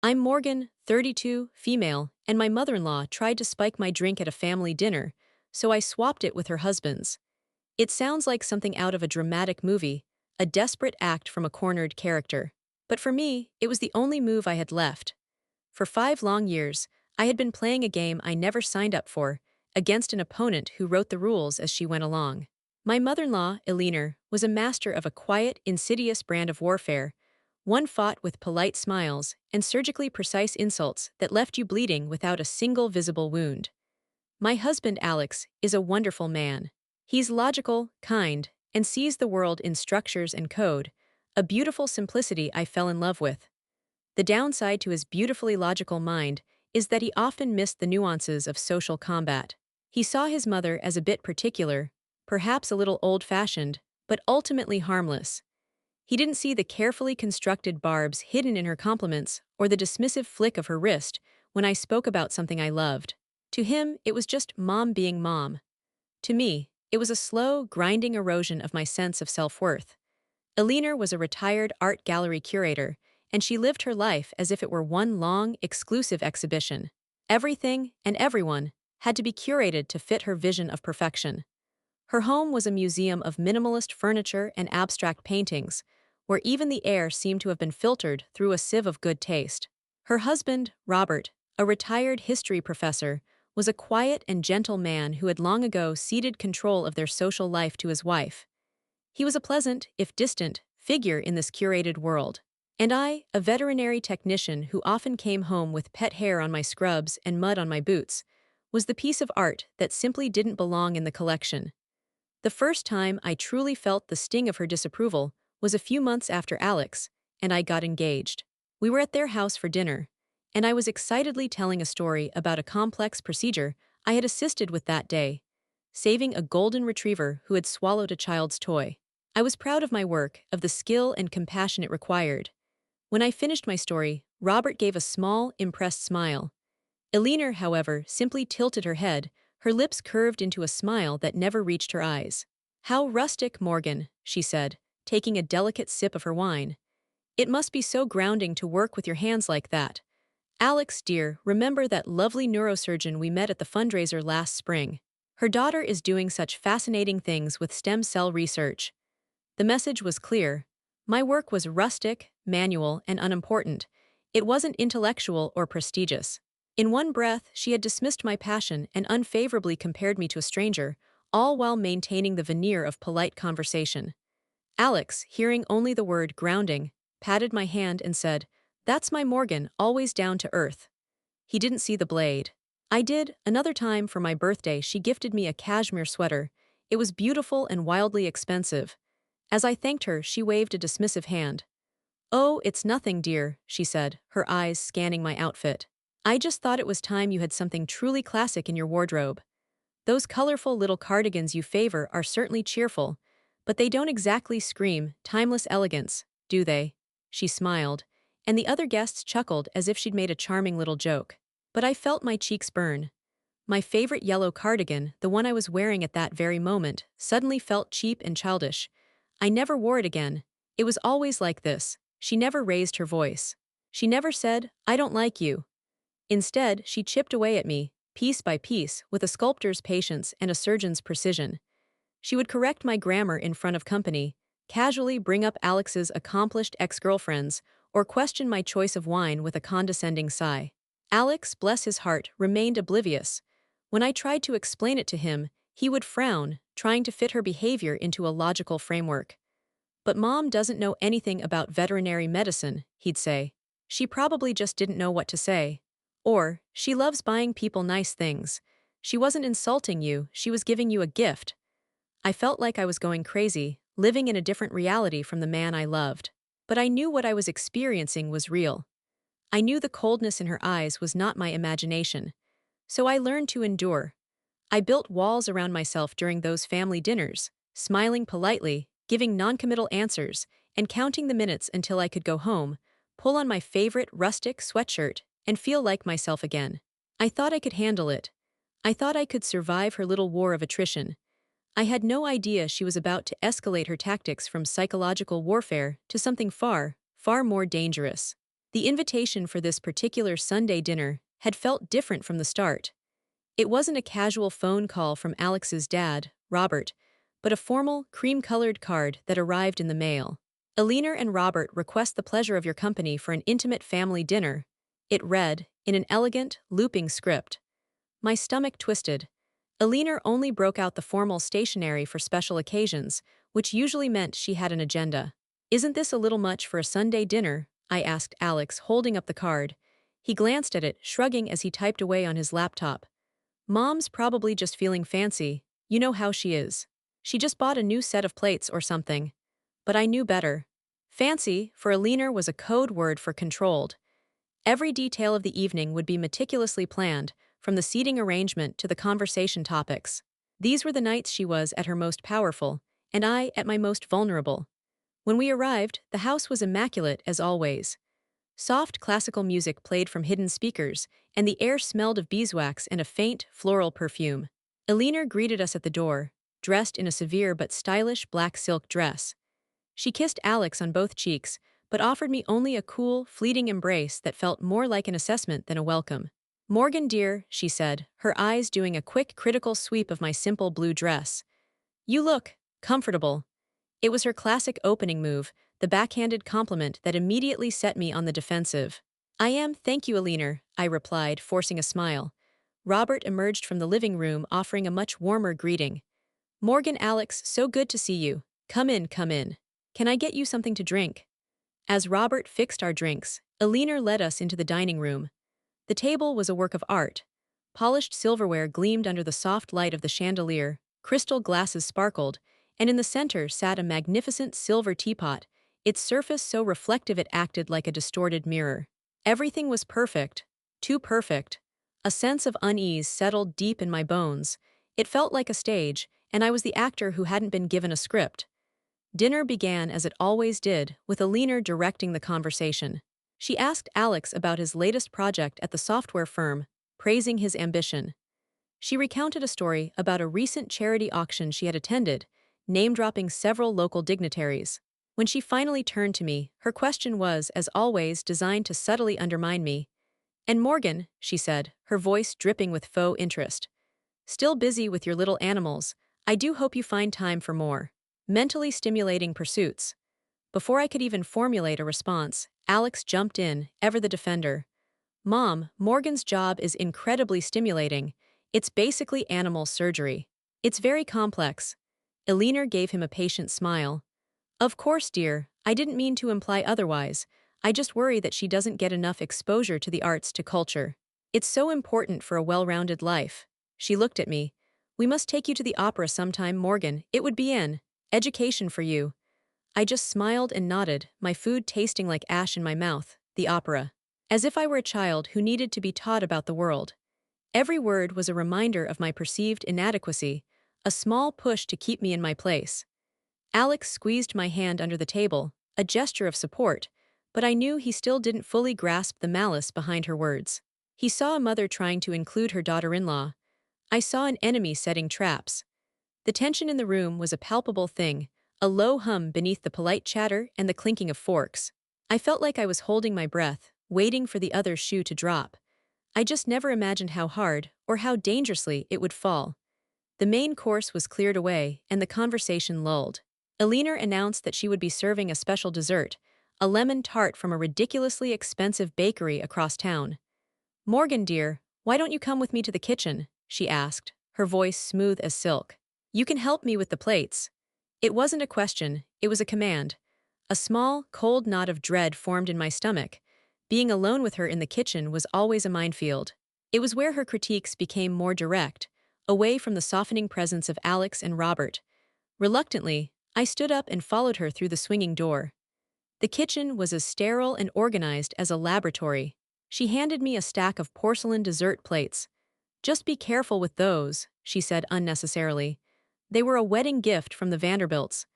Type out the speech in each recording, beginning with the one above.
I'm Morgan, 32, female, and my mother-in-law tried to spike my drink at a family dinner, so I swapped it with her husband's. It sounds like something out of a dramatic movie, a desperate act from a cornered character. But for me, it was the only move I had left. For 5 long years, I had been playing a game I never signed up for, against an opponent who wrote the rules as she went along. My mother-in-law, Eleanor, was a master of a quiet, insidious brand of warfare, one fought with polite smiles and surgically precise insults that left you bleeding without a single visible wound. My husband, Alex, is a wonderful man. He's logical, kind, and sees the world in structures and code, a beautiful simplicity I fell in love with. The downside to his beautifully logical mind is that he often missed the nuances of social combat. He saw his mother as a bit particular, perhaps a little old-fashioned, but ultimately harmless. He didn't see the carefully constructed barbs hidden in her compliments or the dismissive flick of her wrist when I spoke about something I loved. To him, it was just mom being mom. To me, it was a slow, grinding erosion of my sense of self-worth. Eleanor was a retired art gallery curator, and she lived her life as if it were one long, exclusive exhibition. Everything and everyone had to be curated to fit her vision of perfection. Her home was a museum of minimalist furniture and abstract paintings, where even the air seemed to have been filtered through a sieve of good taste. Her husband, Robert, a retired history professor, was a quiet and gentle man who had long ago ceded control of their social life to his wife. He was a pleasant, if distant, figure in this curated world. And I, a veterinary technician who often came home with pet hair on my scrubs and mud on my boots, was the piece of art that simply didn't belong in the collection. The first time I truly felt the sting of her disapproval was a few months after Alex and I got engaged. We were at their house for dinner, and I was excitedly telling a story about a complex procedure I had assisted with that day, saving a golden retriever who had swallowed a child's toy. I was proud of my work, of the skill and compassion it required. When I finished my story, Robert gave a small, impressed smile. Eleanor, however, simply tilted her head, her lips curved into a smile that never reached her eyes. "How rustic, Morgan," she said, taking a delicate sip of her wine. "It must be so grounding to work with your hands like that. Alex, dear, remember that lovely neurosurgeon we met at the fundraiser last spring? Her daughter is doing such fascinating things with stem cell research." The message was clear. My work was rustic, manual, and unimportant. It wasn't intellectual or prestigious. In one breath, she had dismissed my passion and unfavorably compared me to a stranger, all while maintaining the veneer of polite conversation. Alex, hearing only the word grounding, patted my hand and said, "That's my Morgan, always down to earth." He didn't see the blade. I did. Another time for my birthday she gifted me a cashmere sweater. It was beautiful and wildly expensive. As I thanked her, she waved a dismissive hand. "Oh, it's nothing, dear," she said, her eyes scanning my outfit. "I just thought it was time you had something truly classic in your wardrobe. Those colorful little cardigans you favor are certainly cheerful, but they don't exactly scream timeless elegance, do they?" She smiled, and the other guests chuckled as if she'd made a charming little joke. But I felt my cheeks burn. My favorite yellow cardigan, the one I was wearing at that very moment, suddenly felt cheap and childish. I never wore it again. It was always like this. She never raised her voice. She never said, "I don't like you." Instead, she chipped away at me, piece by piece, with a sculptor's patience and a surgeon's precision. She would correct my grammar in front of company, casually bring up Alex's accomplished ex-girlfriends, or question my choice of wine with a condescending sigh. Alex, bless his heart, remained oblivious. When I tried to explain it to him, he would frown, trying to fit her behavior into a logical framework. "But Mom doesn't know anything about veterinary medicine," he'd say. "She probably just didn't know what to say." Or, "She loves buying people nice things. She wasn't insulting you, she was giving you a gift." I felt like I was going crazy, living in a different reality from the man I loved. But I knew what I was experiencing was real. I knew the coldness in her eyes was not my imagination. So I learned to endure. I built walls around myself during those family dinners, smiling politely, giving noncommittal answers, and counting the minutes until I could go home, pull on my favorite rustic sweatshirt, and feel like myself again. I thought I could handle it. I thought I could survive her little war of attrition. I had no idea she was about to escalate her tactics from psychological warfare to something far, far more dangerous. The invitation for this particular Sunday dinner had felt different from the start. It wasn't a casual phone call from Alex's dad, Robert, but a formal, cream-colored card that arrived in the mail. Alina and Robert request the pleasure of your company for an intimate family dinner. It read, in an elegant, looping script. My stomach twisted. Alina only broke out the formal stationery for special occasions, which usually meant she had an agenda. Isn't this a little much for a Sunday dinner? I asked Alex, holding up the card. He glanced at it, shrugging as he typed away on his laptop. Mom's probably just feeling fancy. You know how she is. She just bought a new set of plates or something. But I knew better. Fancy, for Alina, was a code word for controlled. Every detail of the evening would be meticulously planned, from the seating arrangement to the conversation topics. These were the nights she was at her most powerful, and I at my most vulnerable. When we arrived, the house was immaculate as always. Soft classical music played from hidden speakers, and the air smelled of beeswax and a faint, floral perfume. Alina greeted us at the door, dressed in a severe but stylish black silk dress. She kissed Alex on both cheeks, but offered me only a cool, fleeting embrace that felt more like an assessment than a welcome. Morgan dear, she said, her eyes doing a quick, critical sweep of my simple blue dress. You look comfortable. It was her classic opening move, the backhanded compliment that immediately set me on the defensive. I am, thank you, Alina, I replied, forcing a smile. Robert emerged from the living room offering a much warmer greeting. Morgan, Alex, so good to see you. Come in, come in. Can I get you something to drink? As Robert fixed our drinks, Alina led us into the dining room. The table was a work of art. Polished silverware gleamed under the soft light of the chandelier, crystal glasses sparkled, and in the center sat a magnificent silver teapot, its surface so reflective it acted like a distorted mirror. Everything was perfect, too perfect. A sense of unease settled deep in my bones. It felt like a stage, and I was the actor who hadn't been given a script. Dinner began as it always did, with Alina directing the conversation. She asked Alex about his latest project at the software firm, praising his ambition. She recounted a story about a recent charity auction she had attended, name-dropping several local dignitaries. When she finally turned to me, her question was, as always, designed to subtly undermine me. And Morgan, she said, her voice dripping with faux interest. Still busy with your little animals, I do hope you find time for more mentally stimulating pursuits. Before I could even formulate a response, Alex jumped in, ever the defender. Mom, Morgan's job is incredibly stimulating. It's basically animal surgery. It's very complex. Alina gave him a patient smile. Of course, dear, I didn't mean to imply otherwise. I just worry that she doesn't get enough exposure to the arts, to culture. It's so important for a well-rounded life. She looked at me. We must take you to the opera sometime, Morgan. It would be an education for you. I just smiled and nodded, my food tasting like ash in my mouth. The opera. As if I were a child who needed to be taught about the world. Every word was a reminder of my perceived inadequacy, a small push to keep me in my place. Alex squeezed my hand under the table, a gesture of support, but I knew he still didn't fully grasp the malice behind her words. He saw a mother trying to include her daughter-in-law. I saw an enemy setting traps. The tension in the room was a palpable thing, a low hum beneath the polite chatter and the clinking of forks. I felt like I was holding my breath, waiting for the other shoe to drop. I just never imagined how hard, or how dangerously, it would fall. The main course was cleared away, and the conversation lulled. Alina announced that she would be serving a special dessert, a lemon tart from a ridiculously expensive bakery across town. Morgan, dear, why don't you come with me to the kitchen? She asked, her voice smooth as silk. You can help me with the plates. It wasn't a question, it was a command. A small, cold knot of dread formed in my stomach. Being alone with her in the kitchen was always a minefield. It was where her critiques became more direct, away from the softening presence of Alex and Robert. Reluctantly, I stood up and followed her through the swinging door. The kitchen was as sterile and organized as a laboratory. She handed me a stack of porcelain dessert plates. Just be careful with those, she said unnecessarily. They were a wedding gift from the Vanderbilts.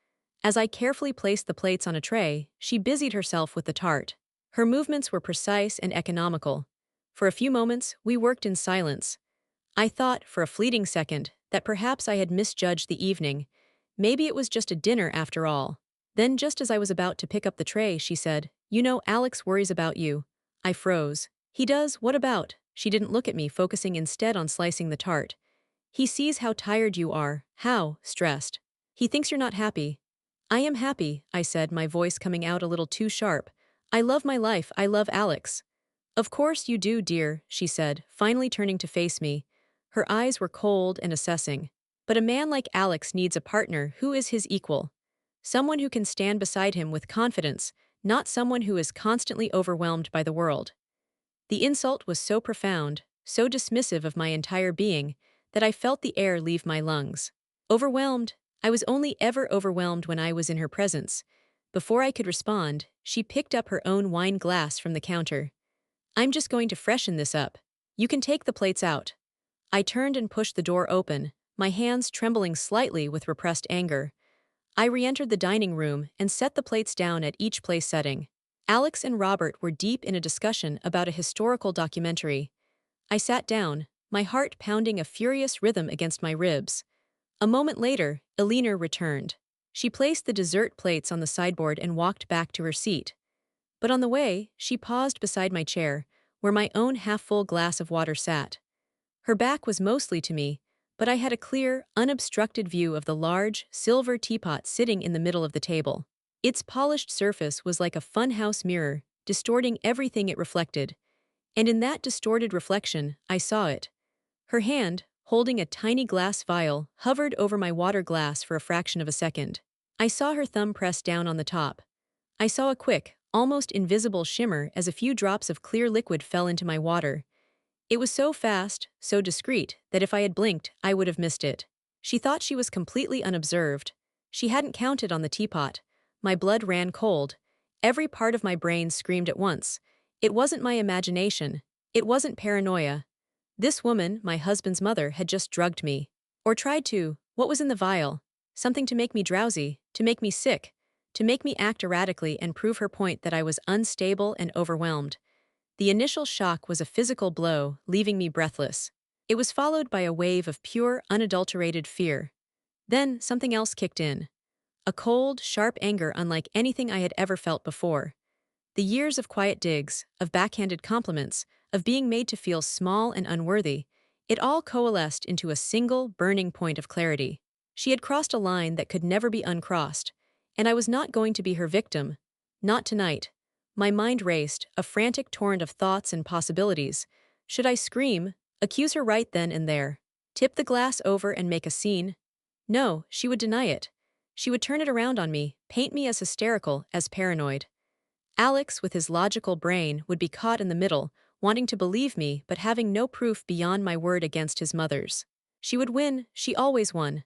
As I carefully placed the plates on a tray, she busied herself with the tart. Her movements were precise and economical. For a few moments, we worked in silence. I thought, for a fleeting second, that perhaps I had misjudged the evening. Maybe it was just a dinner after all. Then, just as I was about to pick up the tray, she said, You know, Alex worries about you. I froze. He does? What about? She didn't look at me, focusing instead on slicing the tart. He sees how tired you are, how stressed. He thinks you're not happy. I am happy, I said, my voice coming out a little too sharp. I love my life, I love Alex. Of course you do, dear, she said, finally turning to face me. Her eyes were cold and assessing. But a man like Alex needs a partner who is his equal. Someone who can stand beside him with confidence, not someone who is constantly overwhelmed by the world. The insult was so profound, so dismissive of my entire being, that I felt the air leave my lungs. Overwhelmed, I was only ever overwhelmed when I was in her presence. Before I could respond, she picked up her own wine glass from the counter. I'm just going to freshen this up. You can take the plates out. I turned and pushed the door open, my hands trembling slightly with repressed anger. I re-entered the dining room and set the plates down at each place setting. Alex and Robert were deep in a discussion about a historical documentary. I sat down, my heart pounding a furious rhythm against my ribs. A moment later, Elena returned. She placed the dessert plates on the sideboard and walked back to her seat. But on the way, she paused beside my chair, where my own half-full glass of water sat. Her back was mostly to me, but I had a clear, unobstructed view of the large, silver teapot sitting in the middle of the table. Its polished surface was like a funhouse mirror, distorting everything it reflected. And in that distorted reflection, I saw it. Her hand, holding a tiny glass vial, hovered over my water glass for a fraction of a second. I saw her thumb press down on the top. I saw a quick, almost invisible shimmer as a few drops of clear liquid fell into my water. It was so fast, so discreet, that if I had blinked, I would have missed it. She thought she was completely unobserved. She hadn't counted on the teapot. My blood ran cold. Every part of my brain screamed at once. It wasn't my imagination. It wasn't paranoia. This woman, my husband's mother, had just drugged me. Or tried to. What was in the vial? Something to make me drowsy, to make me sick, to make me act erratically and prove her point that I was unstable and overwhelmed. The initial shock was a physical blow, leaving me breathless. It was followed by a wave of pure, unadulterated fear. Then something else kicked in. A cold, sharp anger unlike anything I had ever felt before. The years of quiet digs, of backhanded compliments, of being made to feel small and unworthy, it all coalesced into a single, burning point of clarity. She had crossed a line that could never be uncrossed, and I was not going to be her victim. Not tonight. My mind raced, a frantic torrent of thoughts and possibilities. Should I scream, accuse her right then and there, tip the glass over and make a scene? No, she would deny it. She would turn it around on me, paint me as hysterical, as paranoid. Alex, with his logical brain, would be caught in the middle, wanting to believe me but having no proof beyond my word against his mother's. She would win, she always won.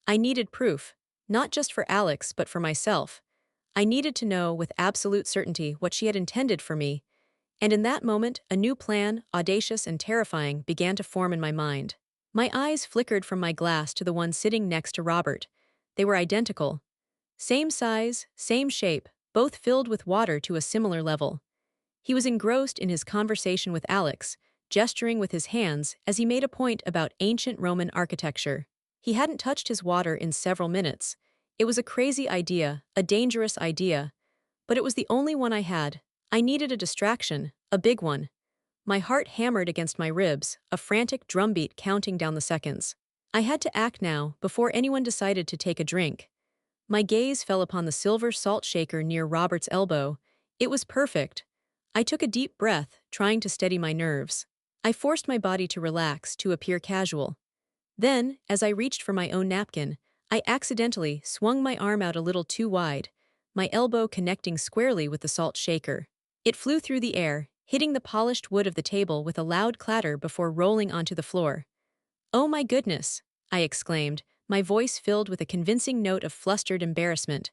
I needed proof, not just for Alex but for myself. I needed to know with absolute certainty what she had intended for me, and in that moment a new plan, audacious and terrifying, began to form in my mind. My eyes flickered from my glass to the one sitting next to Robert. They were identical. Same size, same shape, both filled with water to a similar level. He was engrossed in his conversation with Alex, gesturing with his hands as he made a point about ancient Roman architecture. He hadn't touched his water in several minutes. It was a crazy idea, a dangerous idea, but it was the only one I had. I needed a distraction, a big one. My heart hammered against my ribs, a frantic drumbeat counting down the seconds. I had to act now, before anyone decided to take a drink. My gaze fell upon the silver salt shaker near Robert's elbow. It was perfect. I took a deep breath, trying to steady my nerves. I forced my body to relax, to appear casual. Then, as I reached for my own napkin, I accidentally swung my arm out a little too wide, my elbow connecting squarely with the salt shaker. It flew through the air, hitting the polished wood of the table with a loud clatter before rolling onto the floor. "Oh my goodness!" I exclaimed, my voice filled with a convincing note of flustered embarrassment.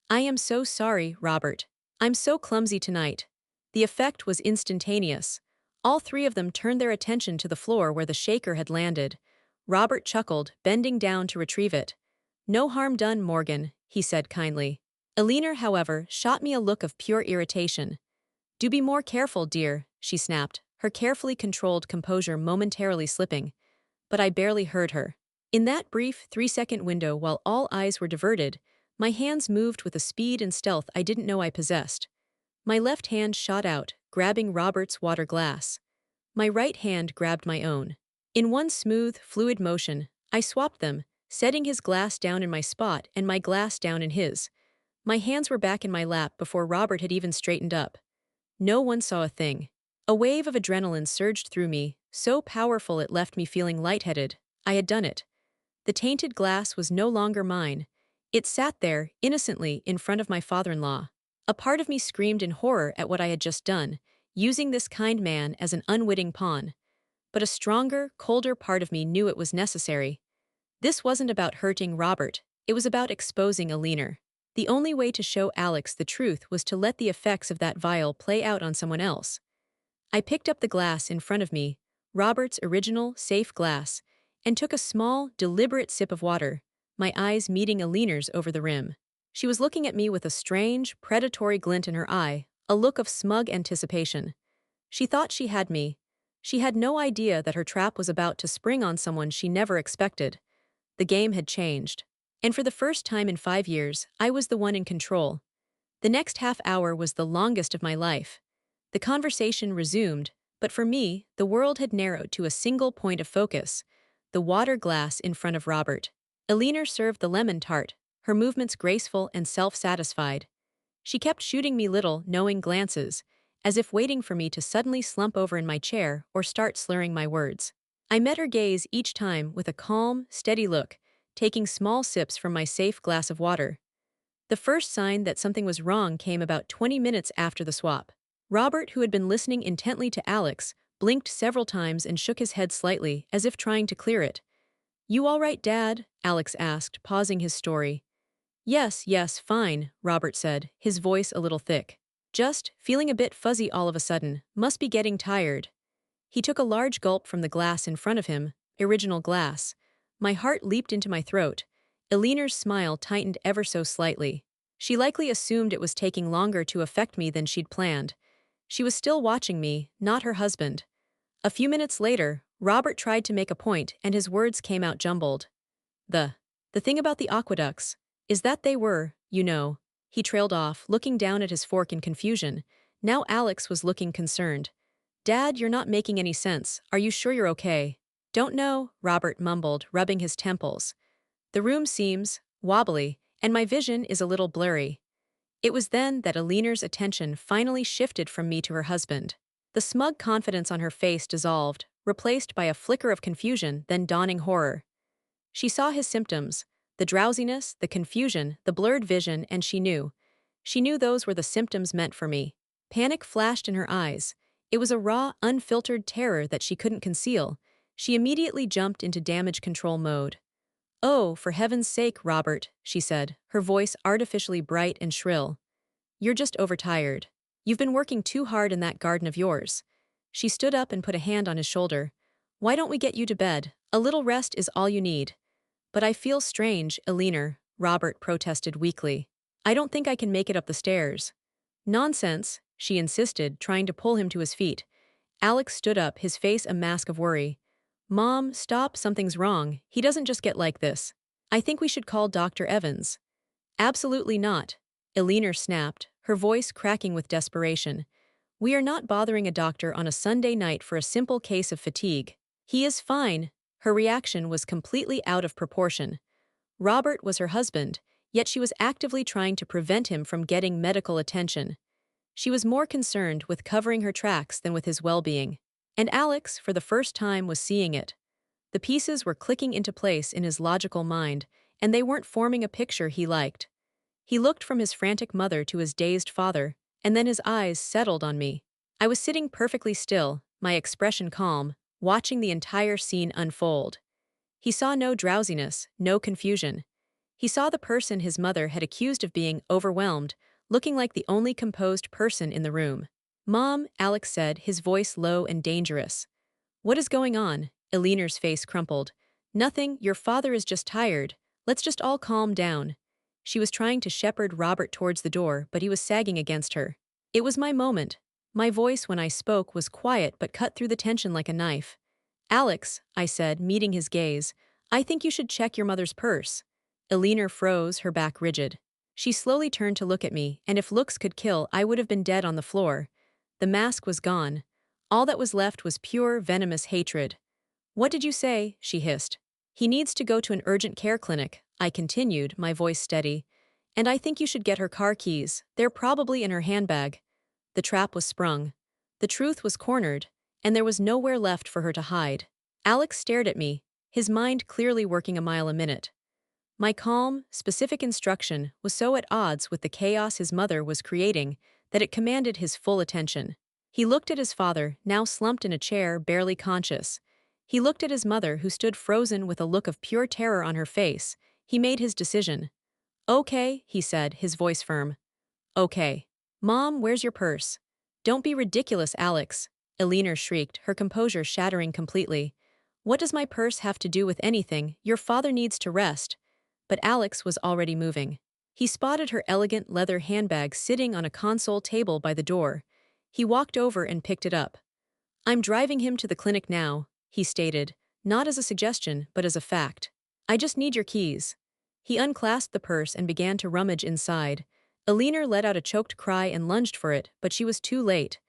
"I am so sorry, Robert. I'm so clumsy tonight." The effect was instantaneous. All three of them turned their attention to the floor where the shaker had landed. Robert chuckled, bending down to retrieve it. "No harm done, Morgan," he said kindly. Elena, however, shot me a look of pure irritation. "Do be more careful, dear," she snapped, her carefully controlled composure momentarily slipping. But I barely heard her. In that brief 3-second window while all eyes were diverted, my hands moved with a speed and stealth I didn't know I possessed. My left hand shot out, grabbing Robert's water glass. My right hand grabbed my own. In one smooth, fluid motion, I swapped them, setting his glass down in my spot and my glass down in his. My hands were back in my lap before Robert had even straightened up. No one saw a thing. A wave of adrenaline surged through me, so powerful it left me feeling lightheaded. I had done it. The tainted glass was no longer mine. It sat there, innocently, in front of my father-in-law. A part of me screamed in horror at what I had just done, using this kind man as an unwitting pawn. But a stronger, colder part of me knew it was necessary. This wasn't about hurting Robert, it was about exposing Alina. The only way to show Alex the truth was to let the effects of that vial play out on someone else. I picked up the glass in front of me, Robert's original, safe glass, and took a small, deliberate sip of water, my eyes meeting Alina's over the rim. She was looking at me with a strange, predatory glint in her eye, a look of smug anticipation. She thought she had me. She had no idea that her trap was about to spring on someone she never expected. The game had changed. And for the first time in 5 years, I was the one in control. The next half hour was the longest of my life. The conversation resumed, but for me, the world had narrowed to a single point of focus, the water glass in front of Robert. Alina served the lemon tart, her movements graceful and self-satisfied. She kept shooting me little, knowing glances, as if waiting for me to suddenly slump over in my chair or start slurring my words. I met her gaze each time with a calm, steady look, taking small sips from my safe glass of water. The first sign that something was wrong came about 20 minutes after the swap. Robert, who had been listening intently to Alex, blinked several times and shook his head slightly, as if trying to clear it. "You all right, Dad?" Alex asked, pausing his story. "Yes, yes, fine," Robert said, his voice a little thick. "Just feeling a bit fuzzy all of a sudden, must be getting tired." He took a large gulp from the glass in front of him, original glass. My heart leaped into my throat. Alina's smile tightened ever so slightly. She likely assumed it was taking longer to affect me than she'd planned. She was still watching me, not her husband. A few minutes later, Robert tried to make a point and his words came out jumbled. The thing about the aqueducts is that they were, you know." He trailed off, looking down at his fork in confusion. Now Alex was looking concerned. "Dad, you're not making any sense. Are you sure you're okay?" "Don't know," Robert mumbled, rubbing his temples. "The room seems wobbly, and my vision is a little blurry." It was then that Alina's attention finally shifted from me to her husband. The smug confidence on her face dissolved, replaced by a flicker of confusion, then dawning horror. She saw his symptoms, the drowsiness, the confusion, the blurred vision, and she knew. She knew those were the symptoms meant for me. Panic flashed in her eyes. It was a raw, unfiltered terror that she couldn't conceal. She immediately jumped into damage control mode. "Oh, for heaven's sake, Robert," she said, her voice artificially bright and shrill. "You're just overtired. You've been working too hard in that garden of yours." She stood up and put a hand on his shoulder. "Why don't we get you to bed? A little rest is all you need." "But I feel strange, Alina," Robert protested weakly. "I don't think I can make it up the stairs." "Nonsense," she insisted, trying to pull him to his feet. Alex stood up, his face a mask of worry. "Mom, stop, something's wrong. He doesn't just get like this. I think we should call Dr. Evans." "Absolutely not," Alina snapped, her voice cracking with desperation. "We are not bothering a doctor on a Sunday night for a simple case of fatigue. He is fine." Her reaction was completely out of proportion. Robert was her husband, yet she was actively trying to prevent him from getting medical attention. She was more concerned with covering her tracks than with his well-being. And Alex, for the first time, was seeing it. The pieces were clicking into place in his logical mind, and they weren't forming a picture he liked. He looked from his frantic mother to his dazed father, and then his eyes settled on me. I was sitting perfectly still, my expression calm, watching the entire scene unfold. He saw no drowsiness, no confusion. He saw the person his mother had accused of being overwhelmed, looking like the only composed person in the room. "Mom," Alex said, his voice low and dangerous. "What is going on?" Alina's face crumpled. "Nothing, your father is just tired. Let's just all calm down." She was trying to shepherd Robert towards the door, but he was sagging against her. It was my moment. My voice when I spoke was quiet but cut through the tension like a knife. "Alex," I said, meeting his gaze, "I think you should check your mother's purse." Alina froze, her back rigid. She slowly turned to look at me, and if looks could kill, I would have been dead on the floor. The mask was gone. All that was left was pure, venomous hatred. "What did you say?" she hissed. "He needs to go to an urgent care clinic," I continued, my voice steady. "And I think you should get her car keys. They're probably in her handbag." The trap was sprung. The truth was cornered, and there was nowhere left for her to hide. Alex stared at me, his mind clearly working a mile a minute. My calm, specific instruction was so at odds with the chaos his mother was creating that it commanded his full attention. He looked at his father, now slumped in a chair, barely conscious. He looked at his mother, who stood frozen with a look of pure terror on her face. He made his decision. "Okay," he said, his voice firm. "Okay. Mom, where's your purse?" "Don't be ridiculous, Alex," Eleanor shrieked, her composure shattering completely. "What does my purse have to do with anything? Your father needs to rest." But Alex was already moving. He spotted her elegant leather handbag sitting on a console table by the door. He walked over and picked it up. "I'm driving him to the clinic now," he stated, not as a suggestion but as a fact. "I just need your keys." He unclasped the purse and began to rummage inside. Eleanor let out a choked cry and lunged for it, but she was too late.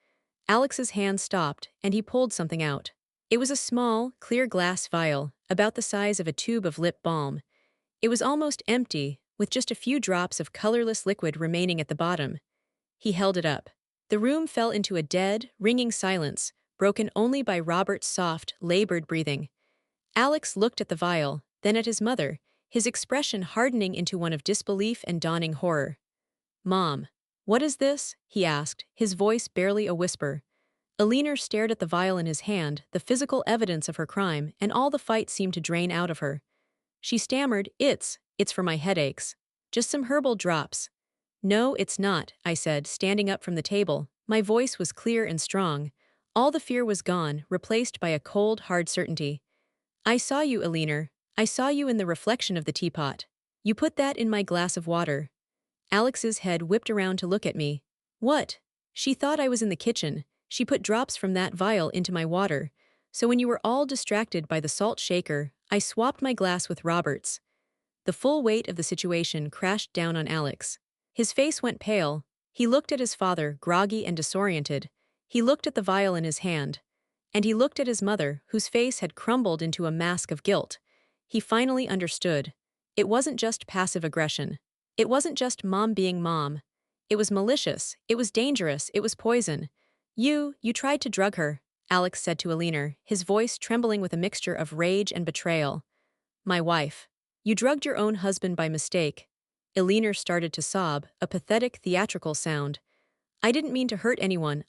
Alex's hand stopped, and he pulled something out. It was a small, clear glass vial, about the size of a tube of lip balm. It was almost empty, with just a few drops of colorless liquid remaining at the bottom. He held it up. The room fell into a dead, ringing silence, broken only by Robert's soft, labored breathing. Alex looked at the vial, then at his mother, his expression hardening into one of disbelief and dawning horror. "Mom, what is this?" he asked, his voice barely a whisper. Eleanor stared at the vial in his hand, the physical evidence of her crime, and all the fight seemed to drain out of her. She stammered, It's for my headaches. Just some herbal drops." "No, it's not," I said, standing up from the table. My voice was clear and strong. All the fear was gone, replaced by a cold, hard certainty. "I saw you, Eleanor. I saw you in the reflection of the teapot. You put that in my glass of water." Alex's head whipped around to look at me. "What?" She thought I was in the kitchen. "She put drops from that vial into my water. So when you were all distracted by the salt shaker, I swapped my glass with Robert's." The full weight of the situation crashed down on Alex. His face went pale. He looked at his father, groggy and disoriented. He looked at the vial in his hand. And he looked at his mother, whose face had crumbled into a mask of guilt. He finally understood. It wasn't just passive aggression. It wasn't just mom being mom. It was malicious, it was dangerous, it was poison. You tried to drug her," Alex said to Eleanor, his voice trembling with a mixture of rage and betrayal. "My wife. You drugged your own husband by mistake." Eleanor started to sob, a pathetic theatrical sound. "I didn't mean to hurt anyone,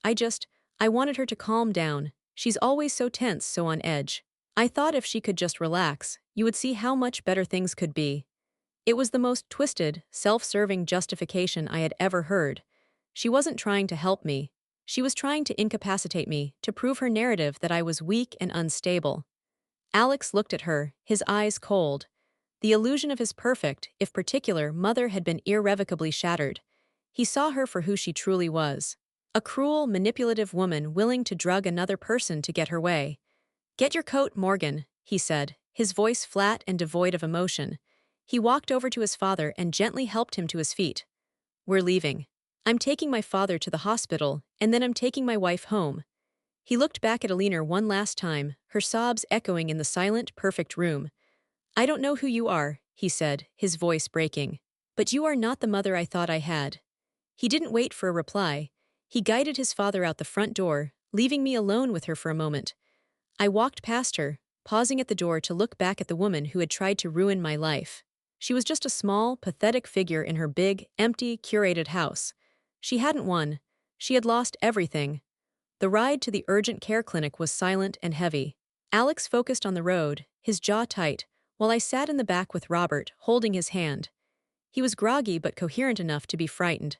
I wanted her to calm down. She's always so tense, so on edge. I thought if she could just relax, you would see how much better things could be." It was the most twisted, self-serving justification I had ever heard. She wasn't trying to help me. She was trying to incapacitate me, to prove her narrative that I was weak and unstable. Alex looked at her, his eyes cold. The illusion of his perfect, if particular, mother had been irrevocably shattered. He saw her for who she truly was. A cruel, manipulative woman willing to drug another person to get her way. "Get your coat, Morgan," he said, his voice flat and devoid of emotion. He walked over to his father and gently helped him to his feet. "We're leaving. I'm taking my father to the hospital, and then I'm taking my wife home." He looked back at Eleanor one last time, her sobs echoing in the silent, perfect room. "I don't know who you are," he said, his voice breaking. "But you are not the mother I thought I had." He didn't wait for a reply. He guided his father out the front door, leaving me alone with her for a moment. I walked past her, pausing at the door to look back at the woman who had tried to ruin my life. She was just a small, pathetic figure in her big, empty, curated house. She hadn't won. She had lost everything. The ride to the urgent care clinic was silent and heavy. Alex focused on the road, his jaw tight, while I sat in the back with Robert, holding his hand. He was groggy but coherent enough to be frightened.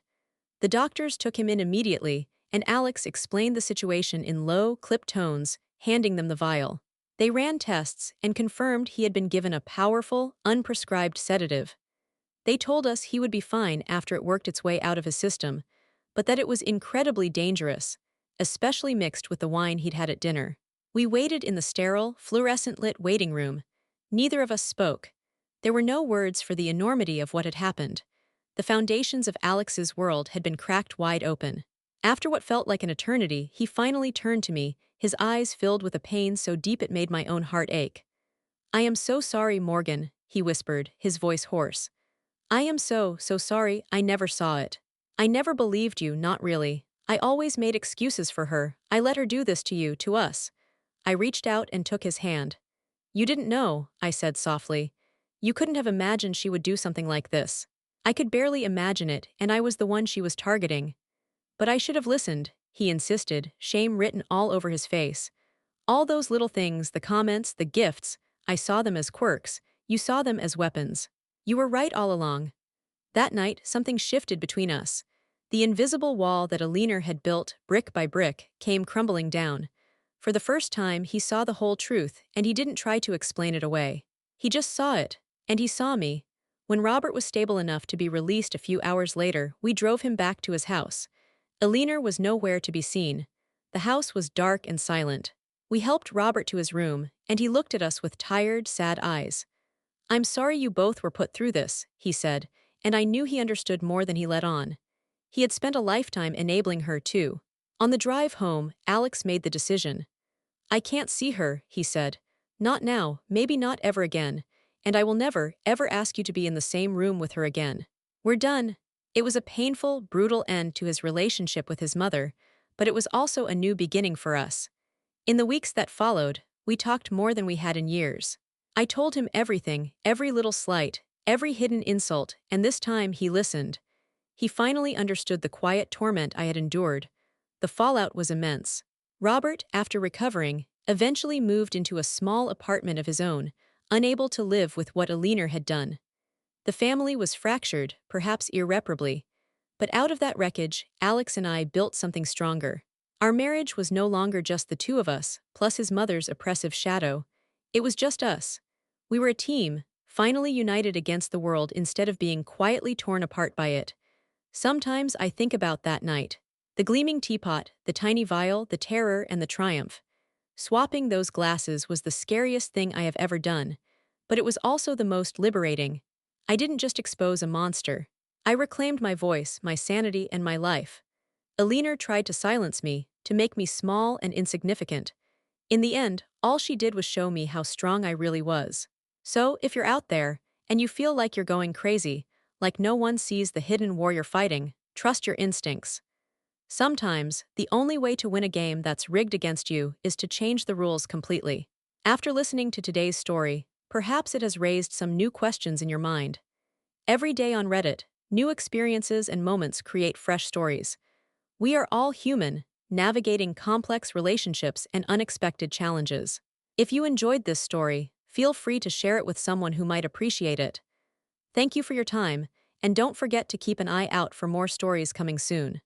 The doctors took him in immediately, and Alex explained the situation in low, clipped tones, handing them the vial. They ran tests and confirmed he had been given a powerful, unprescribed sedative. They told us he would be fine after it worked its way out of his system, but that it was incredibly dangerous, especially mixed with the wine he'd had at dinner. We waited in the sterile, fluorescent-lit waiting room. Neither of us spoke. There were no words for the enormity of what had happened. The foundations of Alex's world had been cracked wide open. After what felt like an eternity, he finally turned to me, his eyes filled with a pain so deep it made my own heart ache. "I am so sorry, Morgan," he whispered, his voice hoarse. "I am so sorry, I never saw it. I never believed you, not really. I always made excuses for her. I let her do this to you, to us." I reached out and took his hand. "You didn't know," I said softly. "You couldn't have imagined she would do something like this." I could barely imagine it, and I was the one she was targeting. "But I should have listened," he insisted, shame written all over his face. "All those little things, the comments, the gifts, I saw them as quirks. You saw them as weapons. You were right all along." That night, something shifted between us. The invisible wall that Alina had built, brick by brick, came crumbling down. For the first time, he saw the whole truth, and he didn't try to explain it away. He just saw it, and he saw me. When Robert was stable enough to be released a few hours later, we drove him back to his house. Alina was nowhere to be seen. The house was dark and silent. We helped Robert to his room, and he looked at us with tired, sad eyes. "I'm sorry you both were put through this," he said, and I knew he understood more than he let on. He had spent a lifetime enabling her, too. On the drive home, Alex made the decision. "I can't see her," he said. "Not now, maybe not ever again. And I will never, ever ask you to be in the same room with her again. We're done." It was a painful, brutal end to his relationship with his mother, but it was also a new beginning for us. In the weeks that followed, we talked more than we had in years. I told him everything, every little slight, every hidden insult, and this time he listened. He finally understood the quiet torment I had endured. The fallout was immense. Robert, after recovering, eventually moved into a small apartment of his own, unable to live with what Alina had done. The family was fractured, perhaps irreparably. But out of that wreckage, Alex and I built something stronger. Our marriage was no longer just the two of us, plus his mother's oppressive shadow. It was just us. We were a team, finally united against the world instead of being quietly torn apart by it. Sometimes I think about that night. The gleaming teapot, the tiny vial, the terror, and the triumph. Swapping those glasses was the scariest thing I have ever done. But it was also the most liberating. I didn't just expose a monster. I reclaimed my voice, my sanity, and my life. Alina tried to silence me, to make me small and insignificant. In the end, all she did was show me how strong I really was. So, if you're out there, and you feel like you're going crazy, like no one sees the hidden war you're fighting, trust your instincts. Sometimes, the only way to win a game that's rigged against you is to change the rules completely. After listening to today's story, perhaps it has raised some new questions in your mind. Every day on Reddit, new experiences and moments create fresh stories. We are all human, navigating complex relationships and unexpected challenges. If you enjoyed this story, feel free to share it with someone who might appreciate it. Thank you for your time, and don't forget to keep an eye out for more stories coming soon.